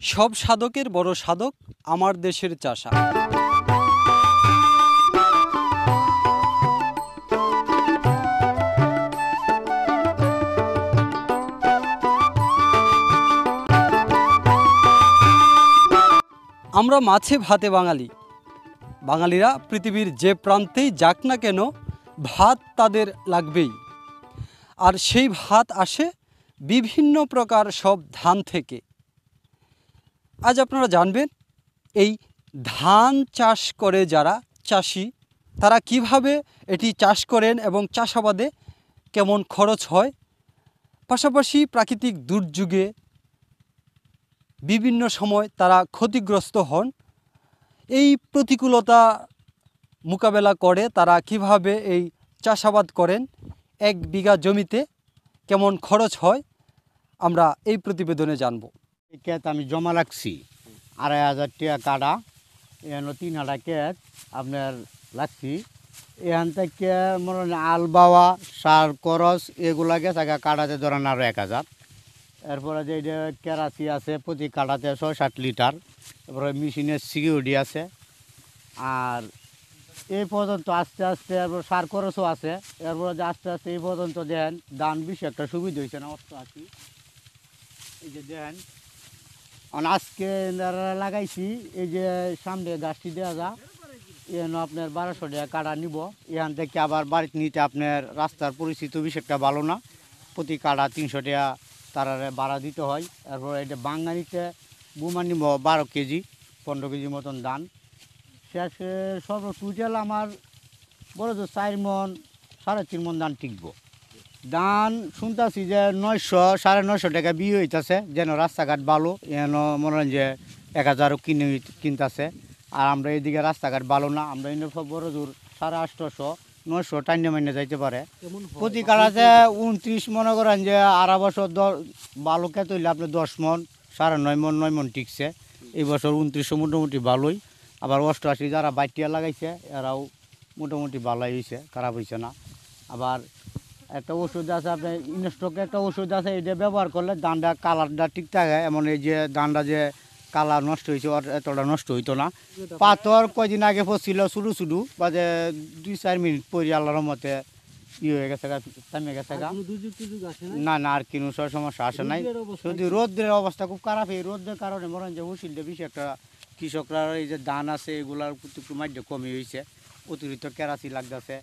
সব সাধকের বড় সাধক আমার দেশের চাষা। আমরা মাছে ভাতে বাঙালি। বাঙালিরা পৃথিবীর যে প্রান্তেই যাক না কেন, ভাত তাদের লাগবেই। আর সেই ভাত আসে বিভিন্ন প্রকার সব ধান থেকে। আজ আপনারা জানবেন এই ধান চাষ করে যারা চাষি, তারা কিভাবে এটি চাষ করেন এবং চাষাবাদে কেমন খরচ হয়। পাশাপাশি প্রাকৃতিক দুর্যোগে বিভিন্ন সময় তারা ক্ষতিগ্রস্ত হন। এই প্রতিকূলতা মোকাবেলা করে তারা কিভাবে এই চাষাবাদ করেন, 1 বিঘা জমিতে কেমন খরচ হয়, আমরা এই প্রতিবেদনে জানব। এই ক্ষেত আমি জমা রাখছি 2,500 টাকা কাটা, এখানে 3 হাঁটা ক্ষেত আপনার লাগছি। এখান থেকে মনে হয় আল বাওয়া সার খরচ এগুলা গেছে কাটাতে ধরেন আরও 1,000। এরপরে যে এটা কেরাসি আছে প্রতি কাটাতে 6-7 লিটার। এরপরে মেশিনের সিকিউরিটি আছে। আর এই পর্যন্ত আস্তে আস্তে এরপর সার খরচও আছে। এরপরে যে আস্তে আস্তে এই পর্যন্ত দেখেন ধান বেশি একটা সুবিধা হয়েছে না, 88। এই যে দেখেন আজকে লাগাইছি, এই যে সামনে গাছটি দেওয়া যা এখানে আপনার 1200 টাকা কাটা নিব। এখান থেকে আবার বাড়িতে নিতে আপনার রাস্তার পরিস্থিতি বেশি একটা ভালো না, প্রতি কাটা 300 টাকা তারা ভাড়া দিতে হয়। এরপর এটা বাঙ্গানিতে বুমা নিব 12 কেজি 15 কেজি মতন ধান। শেষে সর্ব টোটাল আমার বড় তো 4 মন 3.5 মন ধান টিকবো। ধান শুনতেছি যে 900 950 টাকা বিয়ে হইতেছে, যেন রাস্তাঘাট ভালো, এন মনে হয় যে 1000 কিনতেছে। আর আমরা এইদিকে রাস্তাঘাট ভালো না, আমরা এনে বড় দূর 850 900 টাইনে মাইনে যাইতে পারে। প্রতি কাটাতে 29 মনে করেন যে 2.5 বছর ভালো খেতে হইলে আপনি 10 মন 9.5 মন 9 মন টিকছে। এই বছর 2900 মোটামুটি ভালোই। আবার 88 যারা বাইটিয়া লাগাইছে এরাও মোটামুটি ভালোই হয়েছে, খারাপ হয়েছে না। আবার একটা ওষুধ আছে আপনার ইনস্টকে, একটা ওষুধ আছে, এটা ব্যবহার করলে ধানটা কালারটা ঠিক থাকে। এমন এই যে ধানটা যে কালার নষ্ট হয়েছে এতটা নষ্ট হইতো না। পাথর কয়দিন আগে পড়ছিল শুরু শুরু বা যে 2-4 মিনিট পরে আল্লাহর মতে হয়ে গেছে, থামে গেছে। না না আর কোনো সমস্যা আসে নাই, শুধু রোদ্রের অবস্থা খুব খারাপ। এই রোদ্রের কারণে মনে হয় যে হুসিলটা বেশি একটা কৃষকরা এই যে ধান আছে এগুলার একটু মাধ্যমে কমে হয়েছে, অতিরিক্ত কেরাসি লাগতেছে।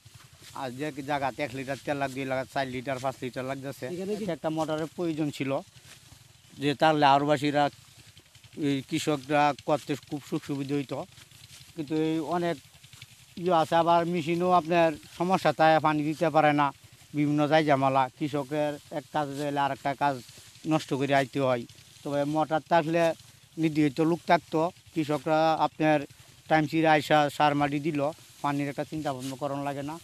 আর যে জায়গাতে 1 লিটার তেল লাগবে 4 লিটার 5 লিটার লাগতেছে। একটা মোটরের প্রয়োজন ছিল, যে তাহলে আরবাসীরা এই কৃষকরা করতে খুব সুখ সুবিধা হইতো। কিন্তু এই অনেক আছে, আবার মেশিনও আপনার সমস্যা, তাই পানি দিতে পারে না, বিভিন্ন জায়গামালা। কৃষকের এক কাজ দিলে আর একটা কাজ নষ্ট করে আইতে হয়। তবে মোটর থাকলে নির্দিষ্ট লোক থাকতো, কৃষকরা আপনার টাইম চিরে আইসা সার মাটি দিল, পানির একটা চিন্তা ভাবনা করানো লাগে না।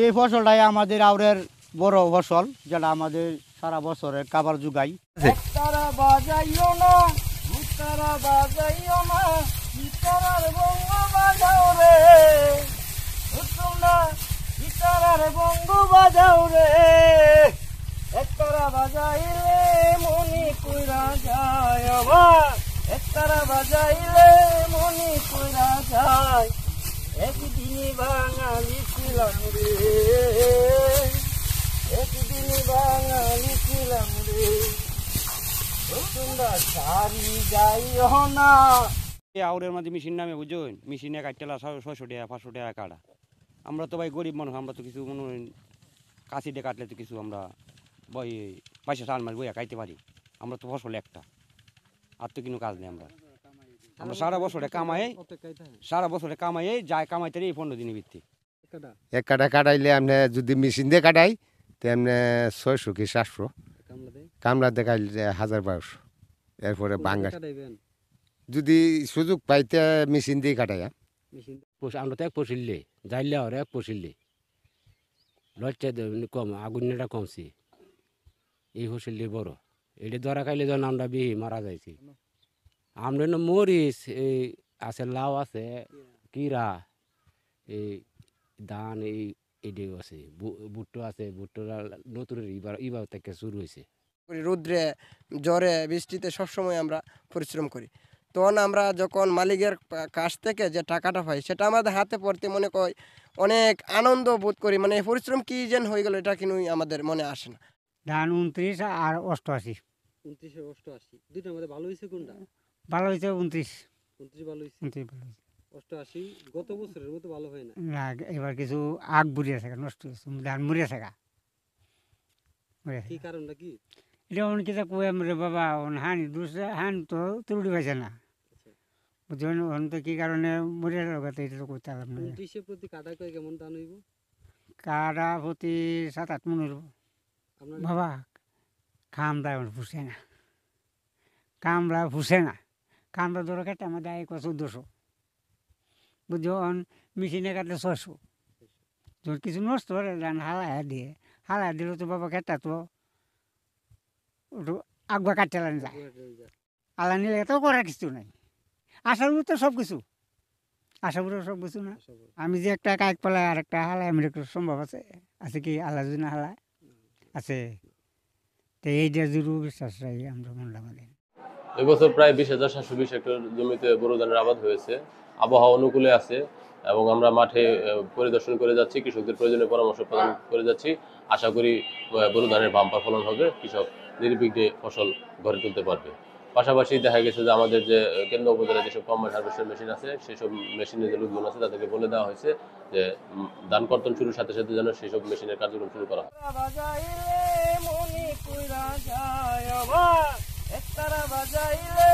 এই ফসলটাই আমাদের আউরের বড় ফসল, যেটা আমাদের সারা বছরের খাবার যোগাই। বাজাও রে একতারা বাজাইলে মনি কইরা যায়, আবার একতারা বাজাইলে মনি কইরা যায়। একদিনই বাঙালি ছিলাম রে, একদিনই বাঙালি ছিলাম রে, তোমরা সারি যাইও না। আউরের মধ্যে মেশিন নামে বুঝুন, মেশিনে কাটতেলা 600 টাকা 500 টাকা কাটা। আমরা তো ভাই গরিব মানুষ, আমরা তো কিছু মনে হয় কাশি দিয়ে কাটলে তো কিছু আমরা বই পয়সা টান মারি বইয়া খাইতে পারি। আমরা তো ফসল একটা, আর তো কোনো কাজ নেই। আমরা সারা বছরে কামাই যায়, কামাইতে এই 15 দিনের ভিত্তি। 1 কাটা কাটাইলে আপনি যদি মেশিন দিয়ে কাটাই তো আপনি 600 কি 700, কামলা দেখাইলে 1000-1200। এরপরে বাঙ্গা যদি সুযোগ পাইতে মেশিন দিয়ে কাটাই। আমরা তো এক পশিলে যাইলে আর এক পশিলে লজ্জা কম, আগুনটা কমছে। এই ফসিলে বড়, এটা ধরা খাইলে যখন আমরা বিহি মারা যাইছি। আমরা মরিচ এই আছে, লাউ আছে, কিরা, এই ধান, এই এটাও আছে, ভুট্টো আছে। ভুট্টোরা নতুন এবার থেকে শুরু হয়েছে। রৌদ্রে জ্বরে বৃষ্টিতে সবসময় আমরা পরিশ্রম করি। তখন আমরা যখন মালিকের কাছ থেকে যে টাকাটা পাই সেটা আমাদের হাতে পড়তে মনে করি অনেক আনন্দ বোধ করি, মানে পরিশ্রম কি যেন হয়ে গেল এটা কিন্তু আমাদের মনে আসে না। ধান 29 আর 88। 29 আর 88 দুইটার মধ্যে ভালো হয়েছে কোনটা? ভালো হয়েছে 29। 29 ভালো হয়েছে। 29 ভালো হয়েছে। 88 গত বছরের মতো ভালো হয় না। না, এবার কিছু আগ বুড়িয়ে থাকা নষ্ট হয়েছে, ধান মরিয়া থাকা। কি কারণটা কি? এটা অনেক কিছু কয়ে রে বাবা হানি দুসরা হান তো ত্রুটি পাইছে না, বুঝলেন? অন তো কি কারণে মরিয়া থাকা এটা তো করতে পারলাম না। 29 প্রতি কাটা কয় কেমন দাম হইব? কারা প্রতি 7-8 মন হইব আপনার বাবা। কামড়া ফুসে না, কামড়া ফুসে না। কামড়া ধরো কাটে আমাদের 1400, বুঝছো? মেশিনে কাটলে 600। যখন কিছু নষ্ট করে ধান হালায় দিয়ে, হালায় দিলে তো বাবা কেটটা তো ওটু আগবা কাটতে যায়। আলা নিলে তো করার কিছু নাই। আশার উপর তো সব কিছু, আশার উপরে সব কিছু না। আমি যে একটা কাক পালাই আর একটা হালায় আমি একটু সম্ভব আছে আছে কি আল্লাহ যদি না হালায় আছে, তো এইটা জরুর বিশ্বাস রাই আমরা মনলাম। এবছর প্রায় 20,720 হেক্টর জমিতে বোরো ধানের আবাদ হয়েছে। আবহাওয়া অনুকূলে আছে এবং আমরা মাঠে পরিদর্শন করে যাচ্ছি, কৃষকদের প্রয়োজনীয় পরামর্শ প্রদান করে যাচ্ছি। আশা করি বোরো ধানের বাম্পার ফলন হবে, কৃষক নির্বিঘ্নে ফসল ঘরে তুলতে পারবে। পাশাপাশি দেখা গেছে যে আমাদের যে কেন্দ্র উপজেলায় যেসব কম্বাইন্ড হারভেস্টার মেশিন আছে সেসব মেশিনের যে লোকজন আছে তাদেরকে বলে দেওয়া হয়েছে যে ধান কর্তন শুরুর সাথে সাথে যেন সেসব মেশিনের কার্যক্রম শুরু করা হয়। বাজাইলে মনি কইরা যায় আবার একতারা বাজাইলে